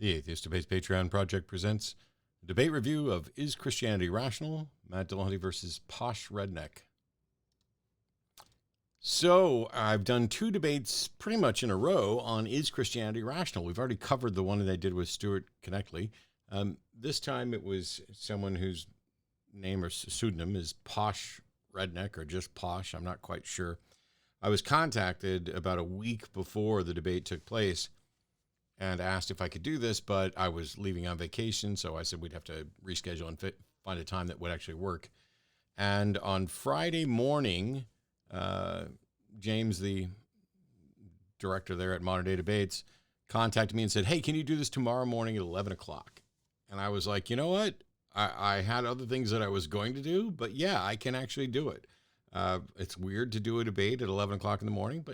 The Atheist Debates Patreon project presents a debate review of Is Christianity Rational? Naturalism versus Posh Redneck. So I've done two debates pretty much in a row on Is Christianity Rational? We've already covered the one that I did with Stuart Connectley. This time it was someone whose name or pseudonym is Posh Redneck or just Posh. I'm not quite sure. I was contacted about a week before the debate took place and asked if I could do this, but I was leaving on vacation, so I said we'd have to reschedule and find a time that would actually work. And on Friday morning, James, the director there at Modern Day Debates, contacted me and said, hey, can you do this tomorrow morning at 11 o'clock? And I was like, you know what? I had other things that I was going to do, but yeah, I can actually do it. It's weird to do a debate at 11 o'clock in the morning,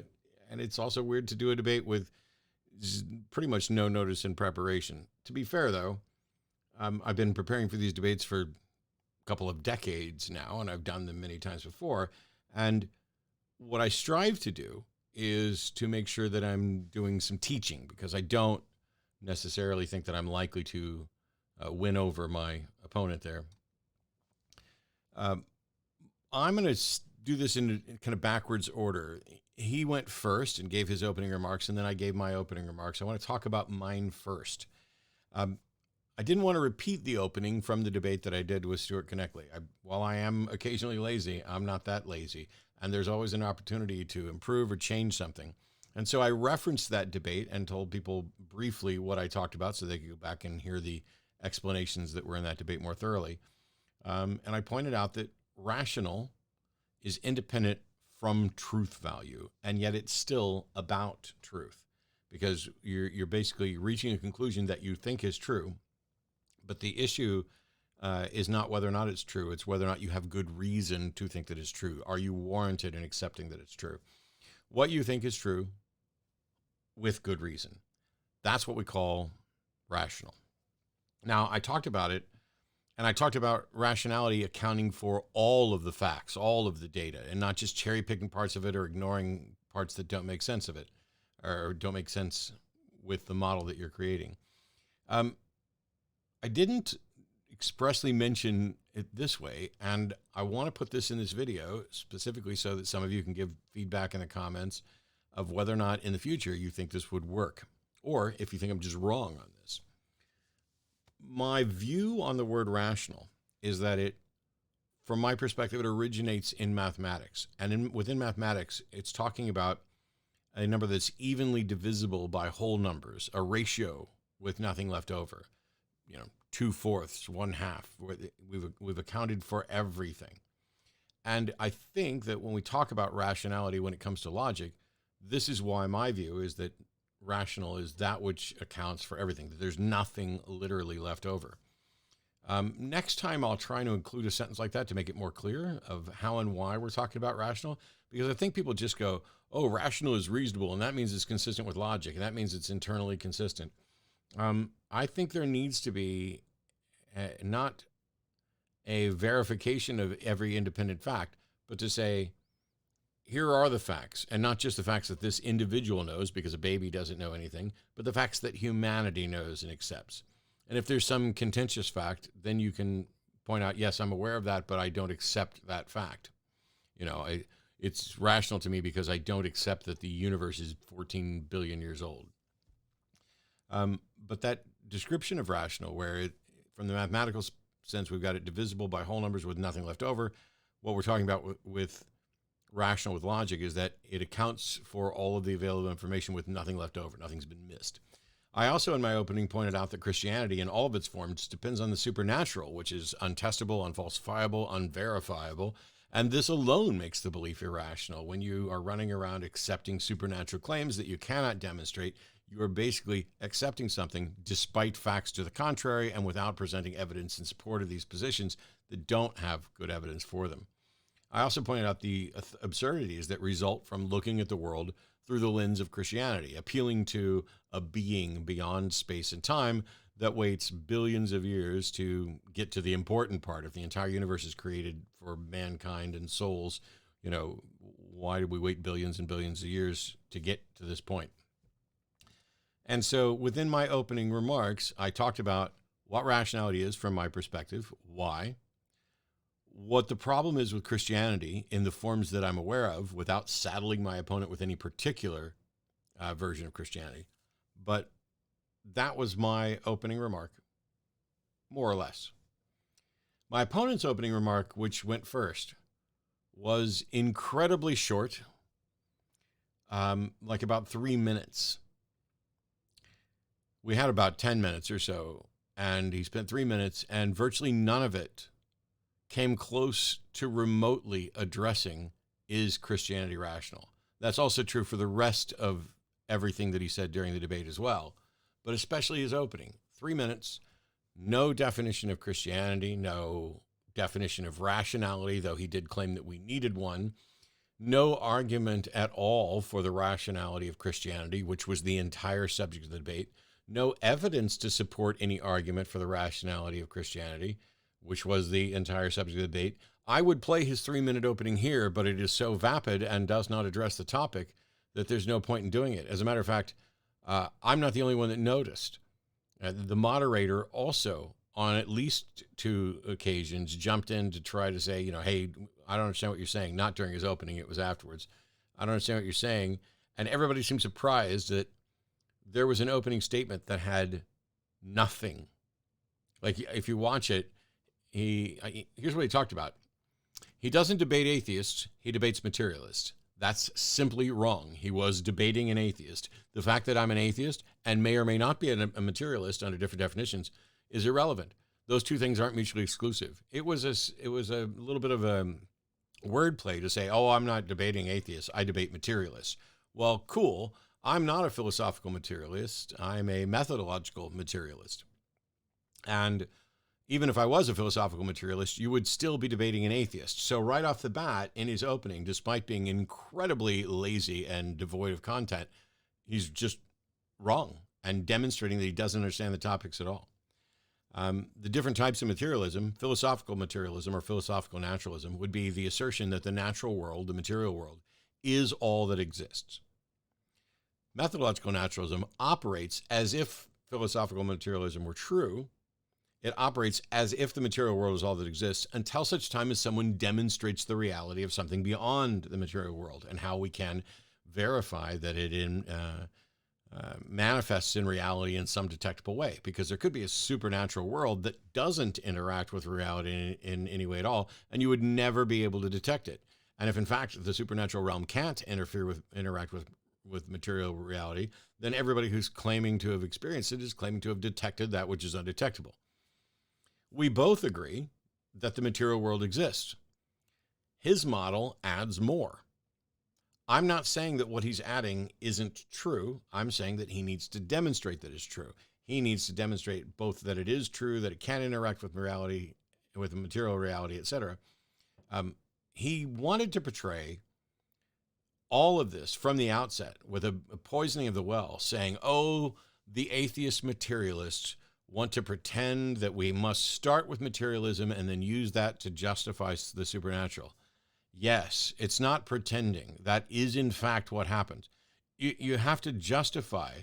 and it's also weird to do a debate with pretty much no notice in preparation. To be fair, though, I've been preparing for these debates for a couple of decades now, and I've done them many times before. And what I strive to do is to make sure that I'm doing some teaching, because I don't necessarily think that I'm likely to win over my opponent there. I'm going to do this in kind of backwards order. He went first and gave his opening remarks, and then I gave my opening remarks. I want to talk about mine first. I didn't want to repeat the opening from the debate that I did with Stuart Connectley. While I am occasionally lazy, I'm not that lazy, and there's always an opportunity to improve or change something. And so I referenced that debate and told people briefly what I talked about so they could go back and hear the explanations that were in that debate more thoroughly. And I pointed out that rational is independent from truth value, and yet it's still about truth, because you're basically reaching a conclusion that you think is true, but the issue is not whether or not it's true, it's whether or not you have good reason to think that it's true. Are you warranted in accepting that it's true? What you think is true with good reason. That's what we call rational. Now, I talked about it, and I talked about rationality accounting for all of the facts, all of the data, and not just cherry picking parts of it or ignoring parts that don't make sense of it or don't make sense with the model that you're creating. I didn't expressly mention it this way, and I want to put this in this video specifically so that some of you can give feedback in the comments of whether or not in the future you think this would work, or if you think I'm just wrong on this. My view on the word rational is that it, from my perspective, it originates in mathematics. And within mathematics, it's talking about a number that's evenly divisible by whole numbers, a ratio with nothing left over. 2/4, 1/2. We've accounted for everything. And I think that when we talk about rationality when it comes to logic, this is why my view is that rational is that which accounts for everything, that there's nothing literally left over. Next time I'll try to include a sentence like that to make it more clear of how and why we're talking about rational, because I think people just go, oh, rational is reasonable, and that means it's consistent with logic, and that means it's internally consistent. I think there needs to be not a verification of every independent fact, but to say, here are the facts, and not just the facts that this individual knows because a baby doesn't know anything, but the facts that humanity knows and accepts. And if there's some contentious fact, then you can point out, yes, I'm aware of that, but I don't accept that fact. It's rational to me because I don't accept that the universe is 14 billion years old. But that description of rational, where from the mathematical sense, we've got it divisible by whole numbers with nothing left over. What we're talking about with rational with logic is that it accounts for all of the available information with nothing left over. Nothing's been missed. I also, in my opening, pointed out that Christianity in all of its forms depends on the supernatural, which is untestable, unfalsifiable, unverifiable. And this alone makes the belief irrational. When you are running around accepting supernatural claims that you cannot demonstrate, you are basically accepting something despite facts to the contrary and without presenting evidence in support of these positions that don't have good evidence for them. I also pointed out the absurdities that result from looking at the world through the lens of Christianity, appealing to a being beyond space and time that waits billions of years to get to the important part. If the entire universe is created for mankind and souls, why did we wait billions and billions of years to get to this point? And so within my opening remarks, I talked about what rationality is from my perspective, why, what the problem is with Christianity in the forms that I'm aware of without saddling my opponent with any particular version of Christianity. But that was my opening remark, more or less. My opponent's opening remark, which went first, was incredibly short, like about 3 minutes. We had about 10 minutes or so, and he spent 3 minutes, and virtually none of it came close to remotely addressing, is Christianity rational? That's also true for the rest of everything that he said during the debate as well, but especially his opening. 3 minutes, no definition of Christianity, no definition of rationality, though he did claim that we needed one, no argument at all for the rationality of Christianity, which was the entire subject of the debate, no evidence to support any argument for the rationality of Christianity, which was the entire subject of the debate. I would play his 3-minute opening here, but it is so vapid and does not address the topic that there's no point in doing it. As a matter of fact, I'm not the only one that noticed. The moderator also, on at least 2 occasions, jumped in to try to say, hey, I don't understand what you're saying. Not during his opening, it was afterwards. I don't understand what you're saying. And everybody seemed surprised that there was an opening statement that had nothing. Like, if you watch it, here's what he talked about. He doesn't debate atheists, he debates materialists. That's simply wrong. He was debating an atheist. The fact that I'm an atheist and may or may not be a materialist under different definitions is irrelevant. Those two things aren't mutually exclusive. It was a little bit of a wordplay to say, oh, I'm not debating atheists, I debate materialists. Well, cool. I'm not a philosophical materialist. I'm a methodological materialist. And even if I was a philosophical materialist, you would still be debating an atheist. So right off the bat, in his opening, despite being incredibly lazy and devoid of content, he's just wrong and demonstrating that he doesn't understand the topics at all. The different types of materialism, philosophical materialism or philosophical naturalism, would be the assertion that the natural world, the material world, is all that exists. Methodological naturalism operates as if philosophical materialism were true. It operates as if the material world is all that exists until such time as someone demonstrates the reality of something beyond the material world and how we can verify that it manifests in reality in some detectable way, because there could be a supernatural world that doesn't interact with reality in any way at all, and you would never be able to detect it. And if in fact the supernatural realm can't interact with material reality, then everybody who's claiming to have experienced it is claiming to have detected that which is undetectable. We both agree that the material world exists. His model adds more. I'm not saying that what he's adding isn't true. I'm saying that he needs to demonstrate that it's true. He needs to demonstrate both that it is true, that it can interact with reality, with material reality, etc. He wanted to portray all of this from the outset with a poisoning of the well, saying, oh, the atheist materialists want to pretend that we must start with materialism and then use that to justify the supernatural. Yes, it's not pretending. That is, in fact, what happens. You have to justify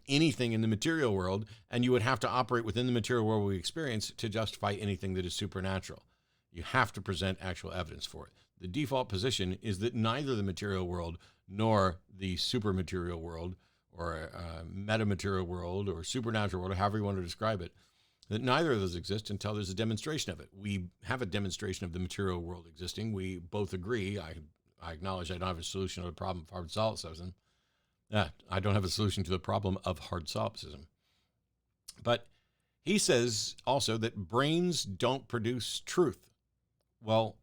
anything in the material world, and you would have to operate within the material world we experience to justify anything that is supernatural. You have to present actual evidence for it. The default position is that neither the material world nor the supermaterial world or metamaterial world or supernatural world, or however you want to describe it, that neither of those exist until there's a demonstration of it. We have a demonstration of the material world existing. We both agree. I acknowledge I don't have a solution to the problem of hard solipsism. I don't have a solution to the problem of hard solipsism. But he says also that brains don't produce truth. Well,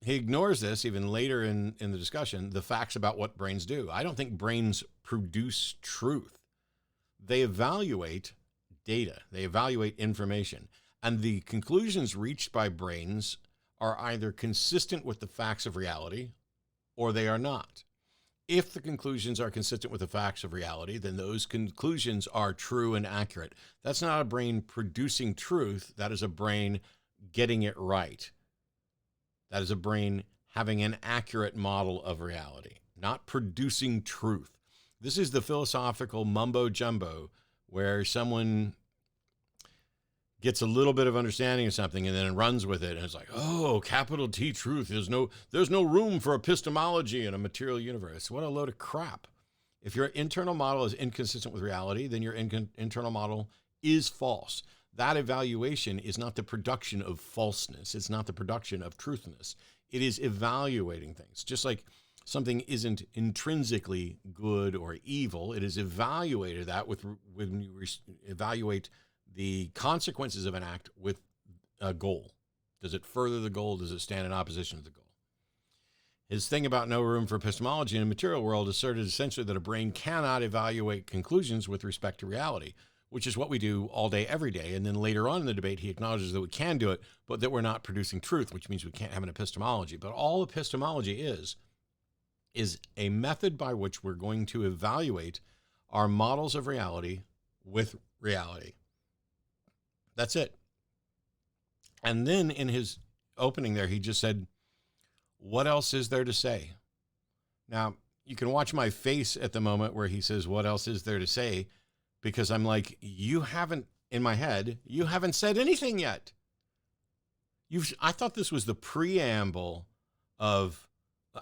he ignores this even later in the discussion, the facts about what brains do. I don't think brains produce truth. They evaluate data. They evaluate information. And the conclusions reached by brains are either consistent with the facts of reality or they are not. If the conclusions are consistent with the facts of reality, then those conclusions are true and accurate. That's not a brain producing truth. That is a brain getting it right. That is a brain having an accurate model of reality, not producing truth. This is the philosophical mumbo jumbo where someone gets a little bit of understanding of something and then runs with it. And it's like, oh, capital T truth. There's no room for epistemology in a material universe. What a load of crap. If your internal model is inconsistent with reality, then your internal model is false. That evaluation is not the production of falseness. It's not the production of truthness. It is evaluating things. Just like something isn't intrinsically good or evil, it is evaluated that when you evaluate the consequences of an act with a goal. Does it further the goal? Does it stand in opposition to the goal? His thing about no room for epistemology in the material world asserted essentially that a brain cannot evaluate conclusions with respect to reality, which is what we do all day, every day. And then later on in the debate, he acknowledges that we can do it, but that we're not producing truth, which means we can't have an epistemology. But all epistemology is a method by which we're going to evaluate our models of reality with reality. That's it. And then in his opening there, he just said, what else is there to say? Now, you can watch my face at the moment where he says, what else is there to say? Because I'm like, in my head, you haven't said anything yet. I thought this was the preamble of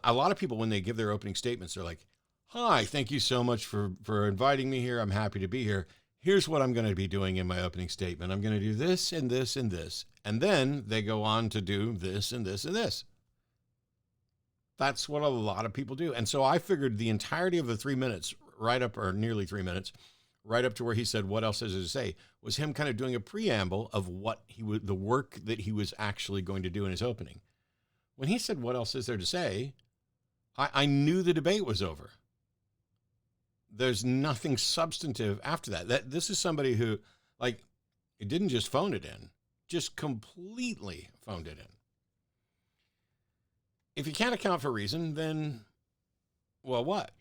a lot of people when they give their opening statements, they're like, hi, thank you so much for inviting me here. I'm happy to be here. Here's what I'm going to be doing in my opening statement. I'm going to do this and this and this. And then they go on to do this and this and this. That's what a lot of people do. And so I figured the entirety of the 3 minutes, nearly 3 minutes, right up to where he said, what else is there to say, was him kind of doing a preamble of the work that he was actually going to do in his opening. When he said, what else is there to say, I knew the debate was over. There's nothing substantive after that. This is somebody who, it didn't just phone it in, just completely phoned it in. If you can't account for reason, then, well, what?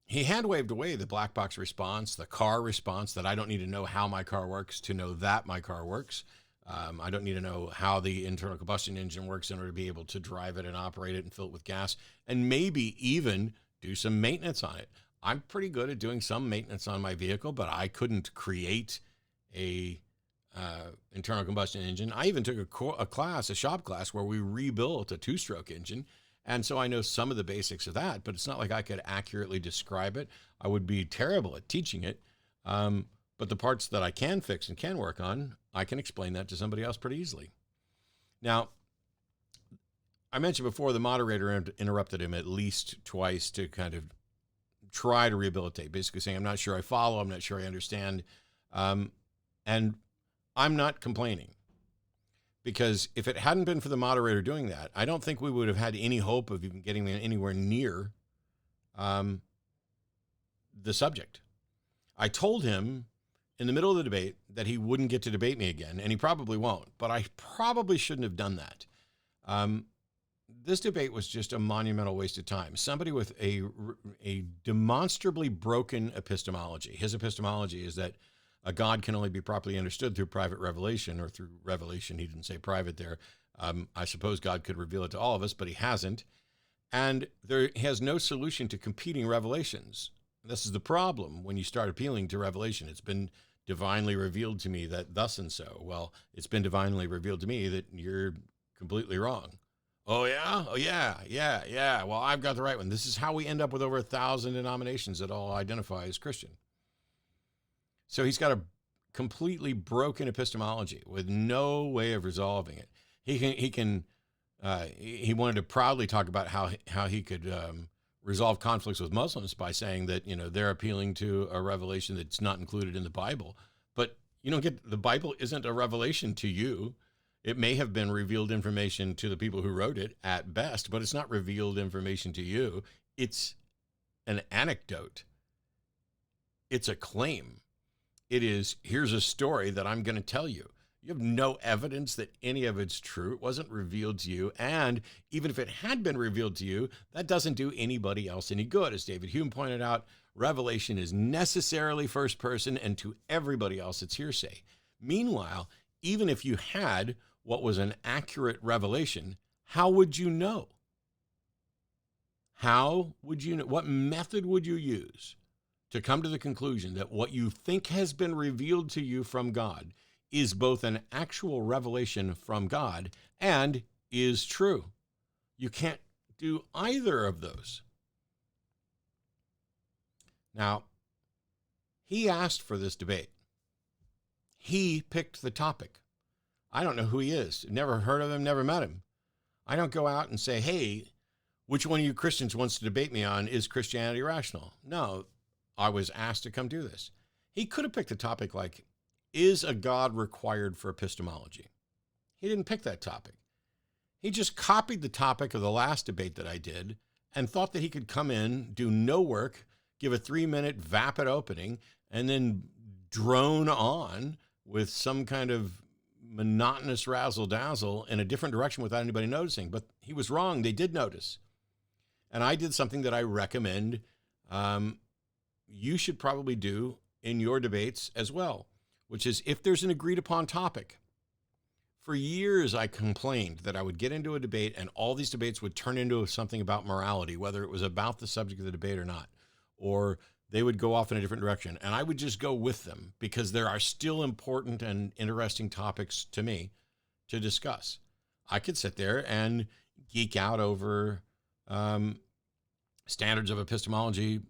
He hand waved away the black box response, the car response, that I don't need to know how my car works to know that my car works. I don't need to know how the internal combustion engine works in order to be able to drive it and operate it and fill it with gas, and maybe even do some maintenance on it. I'm pretty good at doing some maintenance on my vehicle, but I couldn't create a internal combustion engine. I even took a shop class where we rebuilt a 2-stroke engine. And so I know some of the basics of that, but it's not like I could accurately describe it. I would be terrible at teaching it. But the parts that I can fix and can work on, I can explain that to somebody else pretty easily. Now, I mentioned before the moderator interrupted him at least twice to kind of try to rehabilitate, basically saying, I'm not sure I follow, I'm not sure I understand. And I'm not complaining, because if it hadn't been for the moderator doing that, I don't think we would have had any hope of even getting anywhere near the subject. I told him in the middle of the debate that he wouldn't get to debate me again, and he probably won't, but I probably shouldn't have done that. This debate was just a monumental waste of time. Somebody with a demonstrably broken epistemology. His epistemology is that a God can only be properly understood through private revelation, or through revelation. He didn't say private there. I suppose God could reveal it to all of us, but he hasn't. And he has no solution to competing revelations. This is the problem when you start appealing to revelation. It's been divinely revealed to me that thus and so. Well, it's been divinely revealed to me that you're completely wrong. Oh, yeah? Oh, yeah. Well, I've got the right one. This is how we end up with over 1,000 denominations that all identify as Christian. So he's got a completely broken epistemology with no way of resolving it. He wanted to proudly talk about how he could resolve conflicts with Muslims by saying that, they're appealing to a revelation that's not included in the Bible. But the Bible isn't a revelation to you. It may have been revealed information to the people who wrote it at best, but it's not revealed information to you. It's an anecdote. It's a claim. It is, here's a story that I'm going to tell you. You have no evidence that any of it's true. It wasn't revealed to you. And even if it had been revealed to you, that doesn't do anybody else any good. As David Hume pointed out, revelation is necessarily first person, and to everybody else, it's hearsay. Meanwhile, even if you had what was an accurate revelation, how would you know? How would you know? What method would you use to come to the conclusion that what you think has been revealed to you from God is both an actual revelation from God and is true. You can't do either of those. Now, he asked for this debate. He picked the topic. I don't know who he is. Never heard of him, never met him. I don't go out and say, hey, which one of you Christians wants to debate me on is Christianity rational? No, I was asked to come do this. He could have picked a topic like, is a God required for epistemology? He didn't pick that topic. He just copied the topic of the last debate that I did and thought that he could come in, do no work, give a 3-minute vapid opening, and then drone on with some kind of monotonous razzle-dazzle in a different direction without anybody noticing. But he was wrong. They did notice. And I did something that I recommend you should probably do in your debates as well, which is if there's an agreed upon topic. For years, I complained that I would get into a debate and all these debates would turn into something about morality, whether it was about the subject of the debate or not, or they would go off in a different direction. And I would just go with them because there are still important and interesting topics to me to discuss. I could sit there and geek out over standards of epistemology,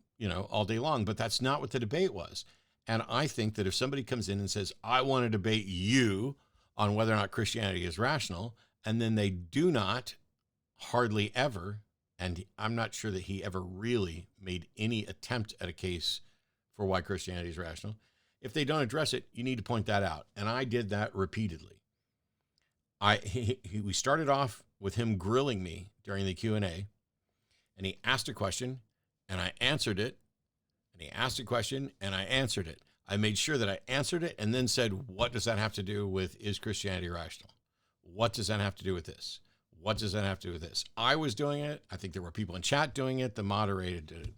all day long, but that's not what the debate was. And I think that if somebody comes in and says, I want to debate you on whether or not Christianity is rational, and then they do not hardly ever, and I'm not sure that he ever really made any attempt at a case for why Christianity is rational. If they don't address it, you need to point that out. And I did that repeatedly. We started off with him grilling me during the Q&A, and he asked a question, and I answered it, and he asked a question, and I answered it. I made sure that I answered it and then said, what does that have to do with, is Christianity rational? What does that have to do with this? What does that have to do with this? I was doing it. I think there were people in chat doing it. The moderator did it.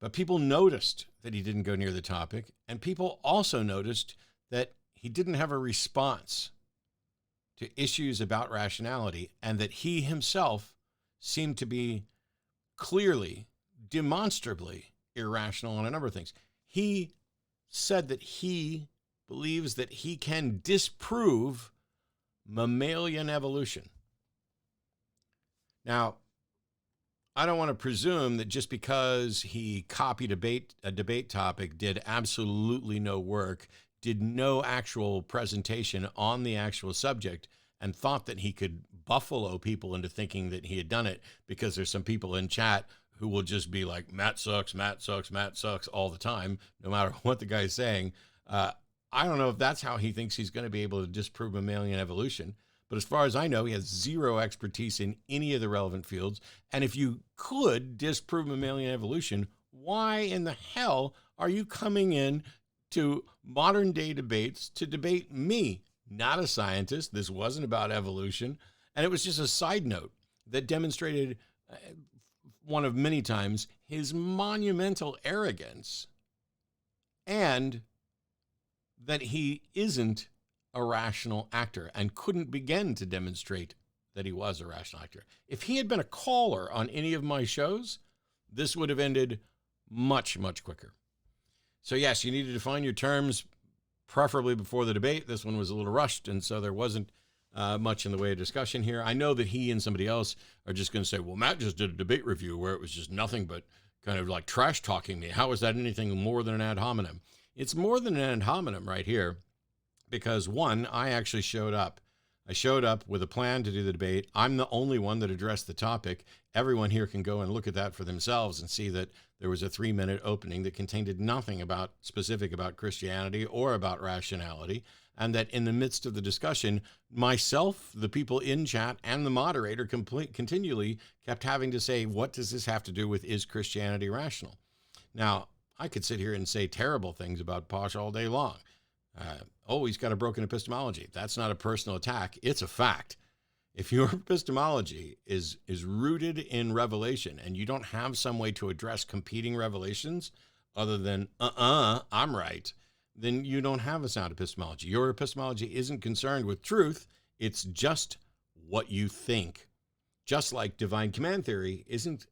But people noticed that he didn't go near the topic, and people also noticed that he didn't have a response to issues about rationality, and that he himself seemed to be clearly, demonstrably irrational on a number of things. He said that he believes that he can disprove mammalian evolution. Now, I don't want to presume that just because he copied a debate topic, did absolutely no work, did no actual presentation on the actual subject, and thought that he could buffalo people into thinking that he had done it because there's some people in chat who will just be like, Matt sucks, Matt sucks, Matt sucks all the time, no matter what the guy's saying. I don't know if that's how he thinks he's going to be able to disprove mammalian evolution. But as far as I know, he has zero expertise in any of the relevant fields. And if you could disprove mammalian evolution, why in the hell are you coming in to modern day debates to debate me? Not a scientist. This wasn't about evolution. And it was just a side note that demonstrated one of many times his monumental arrogance and that he isn't a rational actor and couldn't begin to demonstrate that he was a rational actor. If he had been a caller on any of my shows, this would have ended much, much quicker. So yes, you need to define your terms, preferably before the debate. This one was a little rushed, and so there wasn't much in the way of discussion here. I know that he and somebody else are just going to say, well, Matt just did a debate review where it was just nothing but kind of like trash talking me. How is that anything more than an ad hominem? It's more than an ad hominem right here because, one, I actually showed up. I showed up with a plan to do the debate. I'm the only one that addressed the topic. Everyone here can go and look at that for themselves and see that there was a 3-minute opening that contained nothing specific about Christianity or about rationality, and that in the midst of the discussion, myself, the people in chat, and the moderator continually kept having to say, what does this have to do with, is Christianity rational? Now, I could sit here and say terrible things about Posh all day long. He's got a broken epistemology. That's not a personal attack. It's a fact. If your epistemology is rooted in revelation and you don't have some way to address competing revelations other than, I'm right, then you don't have a sound epistemology. Your epistemology isn't concerned with truth. It's just what you think. Just like divine command theory isn't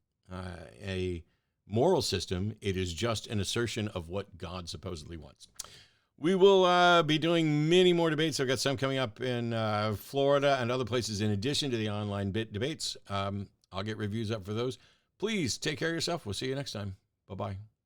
a moral system. It is just an assertion of what God supposedly wants. We will be doing many more debates. I've got some coming up in Florida and other places in addition to the online debates. I'll get reviews up for those. Please take care of yourself. We'll see you next time. Bye-bye.